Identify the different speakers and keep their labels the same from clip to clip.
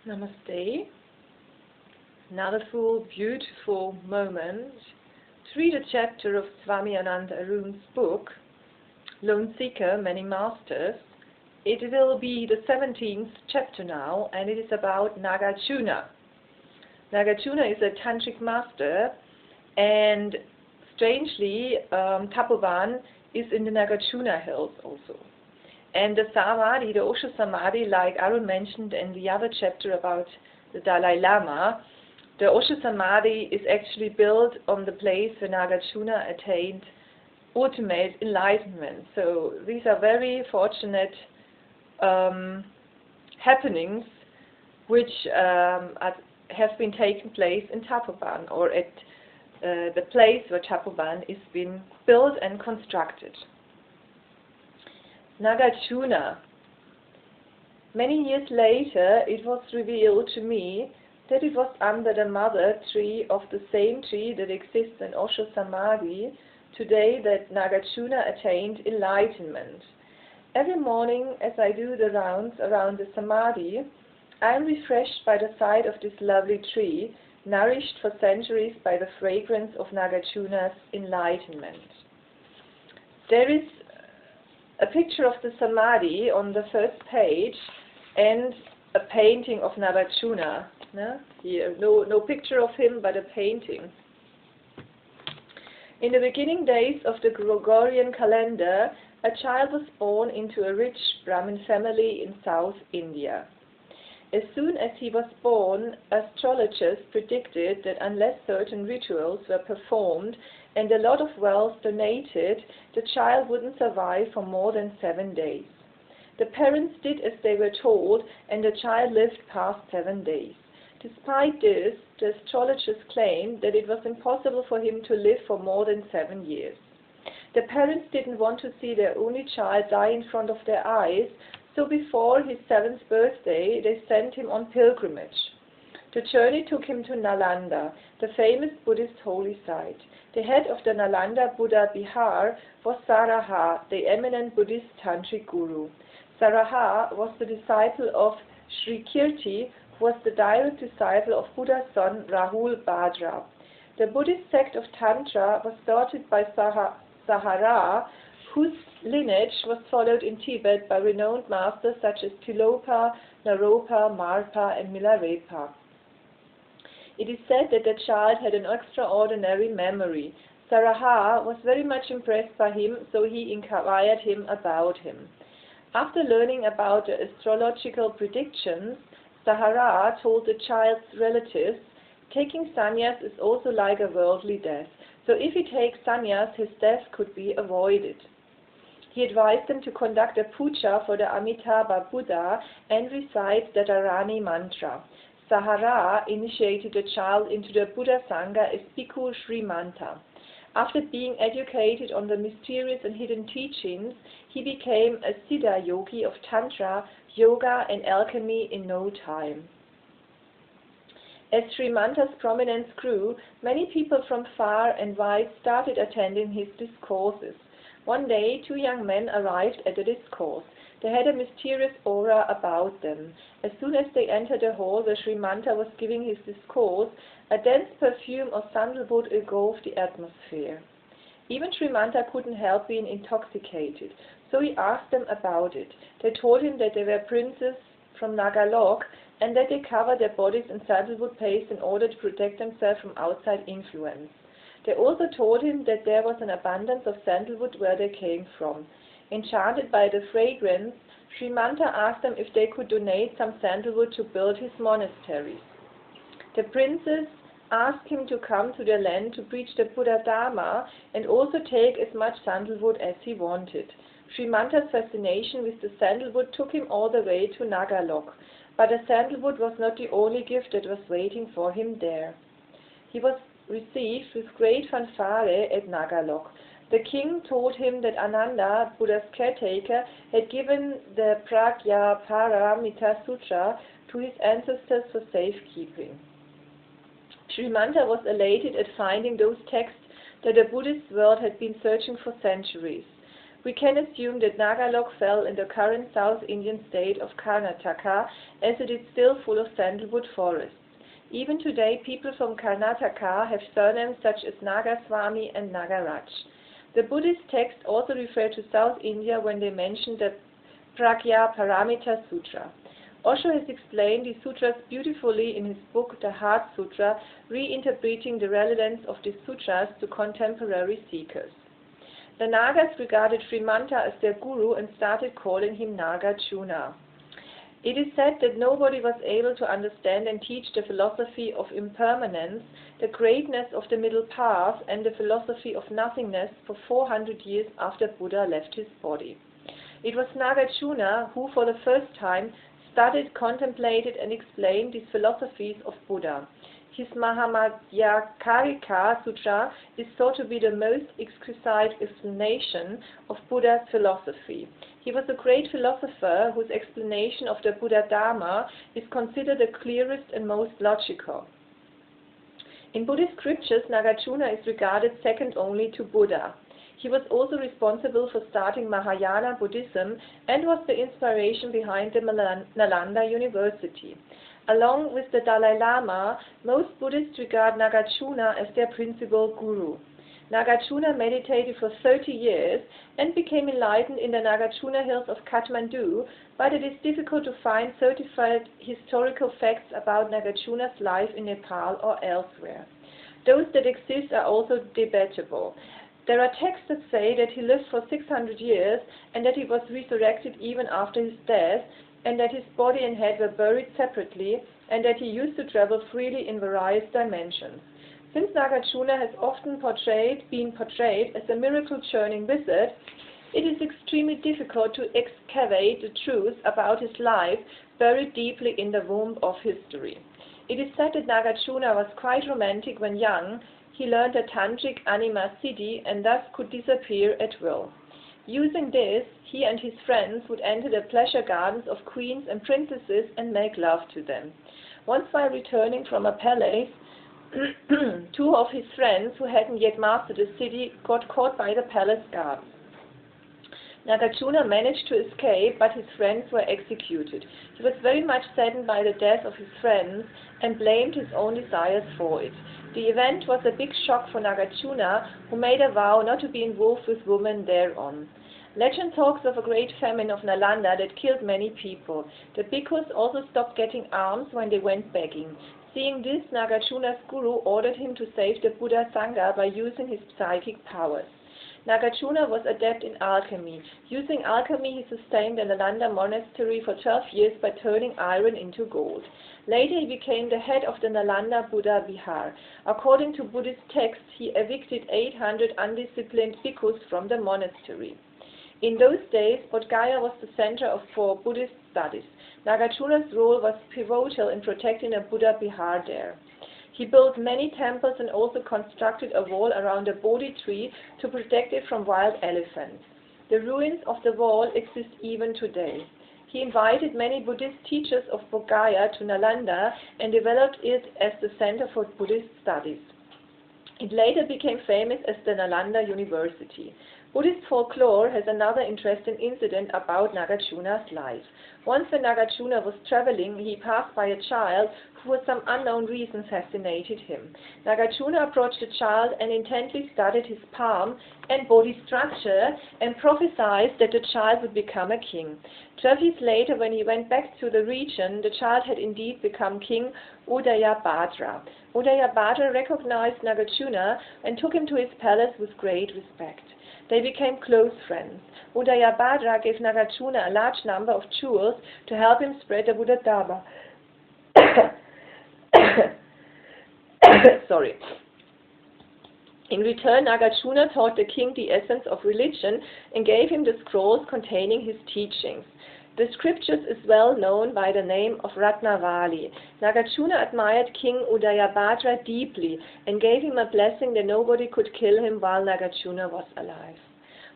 Speaker 1: Namaste. Another full, beautiful moment to read a chapter of Swami Anand Arun's book, Lone Seeker, Many Masters. It will be the 17th chapter now, and it is about Nagarjuna. Nagarjuna is a tantric master, and strangely, Tapoban is in the Nagarjuna Hills also. And the Samadhi, the Osho Samadhi, like Arun mentioned in the other chapter about the Dalai Lama, the Osho Samadhi is actually built on the place where Nagarjuna attained ultimate enlightenment. So these are very fortunate happenings which have been taking place in Tapoban, or at the place where Tapoban is being built and constructed. Nagarjuna. Many years later, it was revealed to me that it was under the mother tree of the same tree that exists in Osho Samadhi today that Nagarjuna attained enlightenment. Every morning, as I do the rounds around the Samadhi, I am refreshed by the sight of this lovely tree, nourished for centuries by the fragrance of Nagarjuna's enlightenment. There is a picture of the Samadhi on the first page and a painting of Nagarjuna. Here, no picture of him, but a painting. In the beginning days of the Gregorian calendar, a child was born into a rich Brahmin family in South India. As soon as he was born, astrologers predicted that unless certain rituals were performed and a lot of wealth donated, the child wouldn't survive for more than 7 days. The parents did as they were told, and the child lived past 7 days. Despite this, the astrologers claimed that it was impossible for him to live for more than 7 years. The parents didn't want to see their only child die in front of their eyes, so before his 7th birthday, they sent him on pilgrimage. The journey took him to Nalanda, the famous Buddhist holy site. The head of the Nalanda Buddha Bihar was Saraha, the eminent Buddhist tantric guru. Saraha was the disciple of Sri Kirti, who was the direct disciple of Buddha's son Rahul Bhadra. The Buddhist sect of Tantra was started by Sahara, whose lineage was followed in Tibet by renowned masters such as Tilopa, Naropa, Marpa, and Milarepa. It is said that the child had an extraordinary memory. Saraha was very much impressed by him, so he inquired him about him. After learning about the astrological predictions, Sahara told the child's relatives, taking sannyas is also like a worldly death, so if he takes sannyas, his death could be avoided. He advised them to conduct a puja for the Amitabha Buddha and recite the Dharani mantra. Sahara initiated the child into the Buddha Sangha as Bhikkhu Srimanta. After being educated on the mysterious and hidden teachings, he became a Siddha yogi of Tantra, Yoga and alchemy in no time. As Srimanta's prominence grew, many people from far and wide started attending his discourses. One day, 2 young men arrived at the discourse. They had a mysterious aura about them. As soon as they entered the hall where Srimanta was giving his discourse, a dense perfume of sandalwood engulfed the atmosphere. Even Srimanta couldn't help being intoxicated, so he asked them about it. They told him that they were princes from Nagalok and that they covered their bodies in sandalwood paste in order to protect themselves from outside influence. They also told him that there was an abundance of sandalwood where they came from. Enchanted by the fragrance, Srimanta asked them if they could donate some sandalwood to build his monasteries. The princes asked him to come to their land to preach the Buddha Dharma and also take as much sandalwood as he wanted. Srimanta's fascination with the sandalwood took him all the way to Nagalok, but the sandalwood was not the only gift that was waiting for him there. He was received with great fanfare at Nagalok. The king told him that Ananda, Buddha's caretaker, had given the Prajnaparamita Sutra to his ancestors for safekeeping. Srimanta was elated at finding those texts that the Buddhist world had been searching for centuries. we can assume that Nagalok fell in the current South Indian state of Karnataka, as it is still full of sandalwood forests. Even today, people from Karnataka have surnames such as Nagaswami and Nagaraj. The Buddhist texts also refer to South India when they mention the Pragya Paramita Sutra. Osho has explained these sutras beautifully in his book The Heart Sutra, reinterpreting the relevance of these sutras to contemporary seekers. The Nagas regarded Srimanta as their guru and started calling him Nagarjuna. It is said that nobody was able to understand and teach the philosophy of impermanence, the greatness of the middle path, and the philosophy of nothingness for 400 years after Buddha left his body. It was Nagarjuna who, for the first time, studied, contemplated, and explained these philosophies of Buddha. His Mahamadhyakarika Sutra is thought to be the most exquisite explanation of Buddha's philosophy. He was a great philosopher whose explanation of the Buddha Dharma is considered the clearest and most logical. In Buddhist scriptures, Nagarjuna is regarded second only to Buddha. He was also responsible for starting Mahayana Buddhism and was the inspiration behind the Nalanda University. Along with the Dalai Lama, most Buddhists regard Nagarjuna as their principal guru. Nagarjuna meditated for 30 years and became enlightened in the Nagarjuna Hills of Kathamandu, but it is difficult to find certified historical facts about Nagarjuna's life in Nepal or elsewhere. Those that exist are also debatable. There are texts that say that he lived for 600 years and that he was resurrected even after his death, and that his body and head were buried separately, and that he used to travel freely in various dimensions. Since Nagarjuna has often been portrayed as a miracle-churning wizard, it is extremely difficult to excavate the truth about his life buried deeply in the womb of history. It is said that Nagarjuna was quite romantic when young. He learned a tantric anima siddhi and thus could disappear at will. Using this, he and his friends would enter the pleasure gardens of queens and princesses and make love to them. Once while returning from a palace, two of his friends who hadn't yet mastered the siddhi got caught by the palace guards. Nagarjuna managed to escape, but his friends were executed. He was very much saddened by the death of his friends and blamed his own desires for it. The event was a big shock for Nagarjuna, who made a vow not to be involved with women thereon. Legend talks of a great famine of Nalanda that killed many people. The bhikkhus also stopped getting alms when they went begging. Seeing this, Nagarjuna's guru ordered him to save the Buddha Sangha by using his psychic powers. Nagarjuna was adept in alchemy. Using alchemy, he sustained the Nalanda monastery for 12 years by turning iron into gold. Later, he became the head of the Nalanda Buddha Vihar. According to Buddhist texts, he evicted 800 undisciplined bhikkhus from the monastery. In those days, Bodh Gaya was the center for Buddhist studies. Nagarjuna's role was pivotal in protecting the Buddha Vihar there. He built many temples and also constructed a wall around the Bodhi tree to protect it from wild elephants. The ruins of the wall exist even today. He invited many Buddhist teachers of Bodh Gaya to Nalanda and developed it as the center for Buddhist studies. It later became famous as the Nalanda University. Buddhist folklore has another interesting incident about Nagarjuna's life. Once when Nagarjuna was traveling, he passed by a child who for some unknown reason fascinated him. Nagarjuna approached the child and intently studied his palm and body structure and prophesied that the child would become a king. 12 years later, when he went back to the region, the child had indeed become King Udayabhadra. Udayabhadra recognized Nagarjuna and took him to his palace with great respect. They became close friends. Udayabhadra gave Nagarjuna a large number of jewels to help him spread the Buddha Dharma. Sorry. In return, Nagarjuna taught the king the essence of religion and gave him the scrolls containing his teachings. The scriptures is well known by the name of Ratnavali. Nagarjuna admired King Udayabhadra deeply and gave him a blessing that nobody could kill him while Nagarjuna was alive.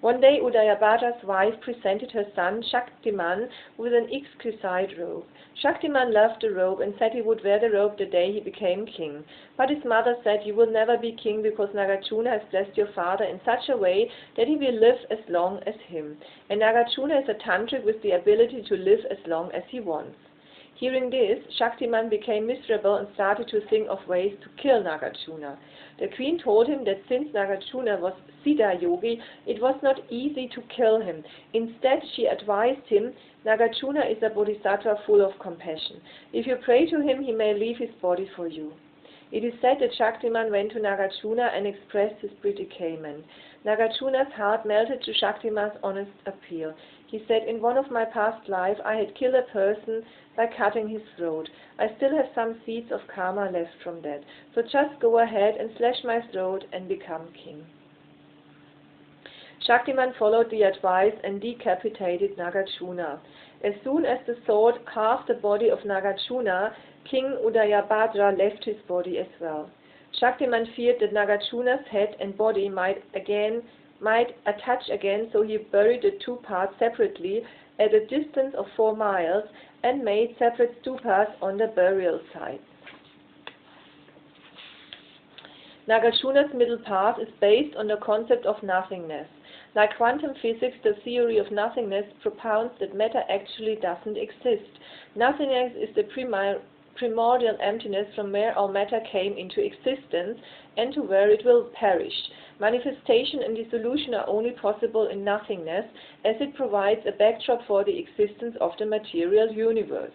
Speaker 1: One day Udayabhadра's wife presented her son Shaktiman with an exquisite robe. Shaktiman loved the robe and said he would wear the robe the day he became king. But his mother said, "You will never be king because Nagarjuna has blessed your father in such a way that he will live as long as him. And Nagarjuna is a tantric with the ability to live as long as he wants." Hearing this, Shaktiman became miserable and started to think of ways to kill Nagarjuna. The queen told him that since Nagarjuna was Siddha Yogi, it was not easy to kill him. Instead, she advised him, "Nagarjuna is a bodhisattva full of compassion. If you pray to him, he may leave his body for you." It is said that Shaktiman went to Nagarjuna and expressed his predicament. Nagarjuna's heart melted to Shaktiman's honest appeal. He said, "In one of my past lives, I had killed a person by cutting his throat. I still have some seeds of karma left from that. So just go ahead and slash my throat and become king." Shaktiman followed the advice and decapitated Nagarjuna. As soon as the sword carved the body of Nagarjuna, King Udayabhadra left his body as well. Shaktiman feared that Nagarjuna's head and body might attach again, so he buried the two parts separately at a distance of 4 miles and made separate stupas on the burial sites. Nagarjuna's middle path is based on the concept of nothingness. Like quantum physics, the theory of nothingness propounds that matter actually doesn't exist. Nothingness is the primordial emptiness from where all matter came into existence and to where it will perish. Manifestation and dissolution are only possible in nothingness, as it provides a backdrop for the existence of the material universe.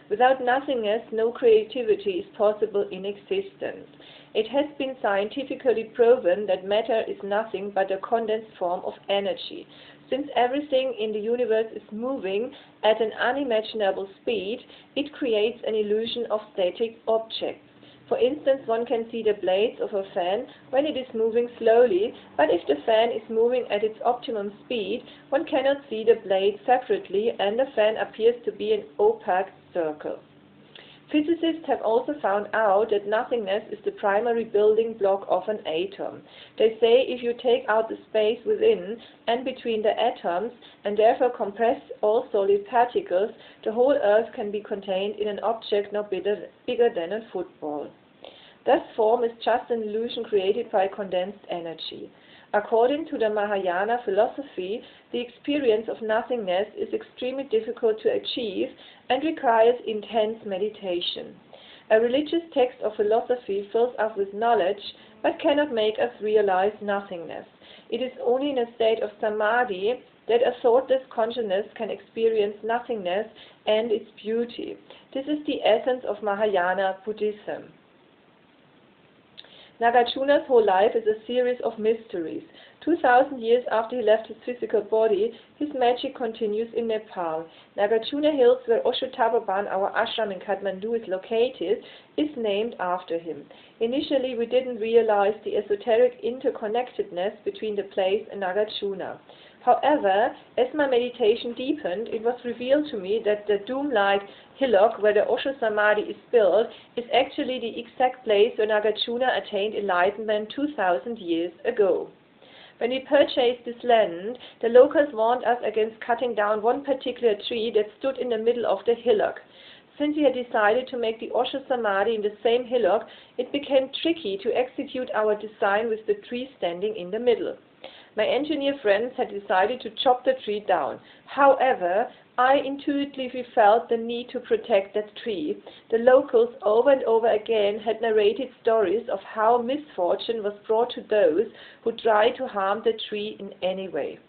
Speaker 1: Without nothingness, no creativity is possible in existence. It has been scientifically proven that matter is nothing but a condensed form of energy. Since everything in the universe is moving at an unimaginable speed, it creates an illusion of static objects. For instance, one can see the blades of a fan when it is moving slowly, but if the fan is moving at its optimum speed, one cannot see the blades separately and the fan appears to be an opaque circle. Physicists have also found out that nothingness is the primary building block of an atom. They say if you take out the space within and between the atoms and therefore compress all solid particles, the whole Earth can be contained in an object no bigger than a football. Thus, form is just an illusion created by condensed energy. According to the Mahayana philosophy, the experience of nothingness is extremely difficult to achieve and requires intense meditation. A religious text or philosophy fills us with knowledge but cannot make us realize nothingness. It is only in a state of samadhi that a thoughtless consciousness can experience nothingness and its beauty. This is the essence of Mahayana Buddhism. Nagarjuna's whole life is a series of mysteries. 2,000 years after he left his physical body, his magic continues in Nepal. Nagarjuna Hills, where Osho Tapoban, our ashram in Kathamandu, is located, is named after him. Initially, we didn't realize the esoteric interconnectedness between the place and Nagarjuna. However, as my meditation deepened, it was revealed to me that the dome-like hillock where the Osho Samadhi is built is actually the exact place where Nagarjuna attained enlightenment 2,000 years ago. When we purchased this land, the locals warned us against cutting down one particular tree that stood in the middle of the hillock. Since we had decided to make the Osho Samadhi in the same hillock, it became tricky to execute our design with the tree standing in the middle. My engineer friends had decided to chop the tree down. However, I intuitively felt the need to protect that tree. The locals over and over again had narrated stories of how misfortune was brought to those who tried to harm the tree in any way.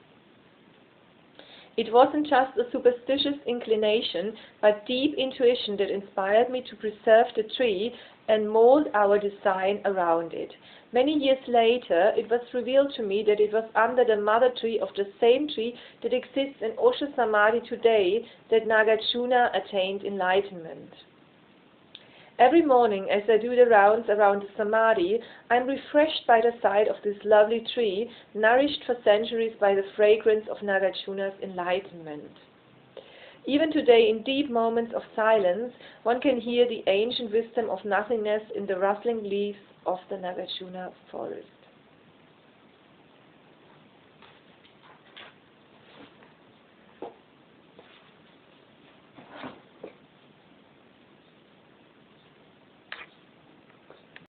Speaker 1: It wasn't just a superstitious inclination, but deep intuition that inspired me to preserve the tree and mold our design around it. Many years later, it was revealed to me that it was under the mother tree of the same tree that exists in Osho Samadhi today that Nagarjuna attained enlightenment. Every morning, as I do the rounds around the Samadhi, I am refreshed by the sight of this lovely tree, nourished for centuries by the fragrance of Nagarjuna's enlightenment. Even today, in deep moments of silence, one can hear the ancient wisdom of nothingness in the rustling leaves of the Nagarjuna forest.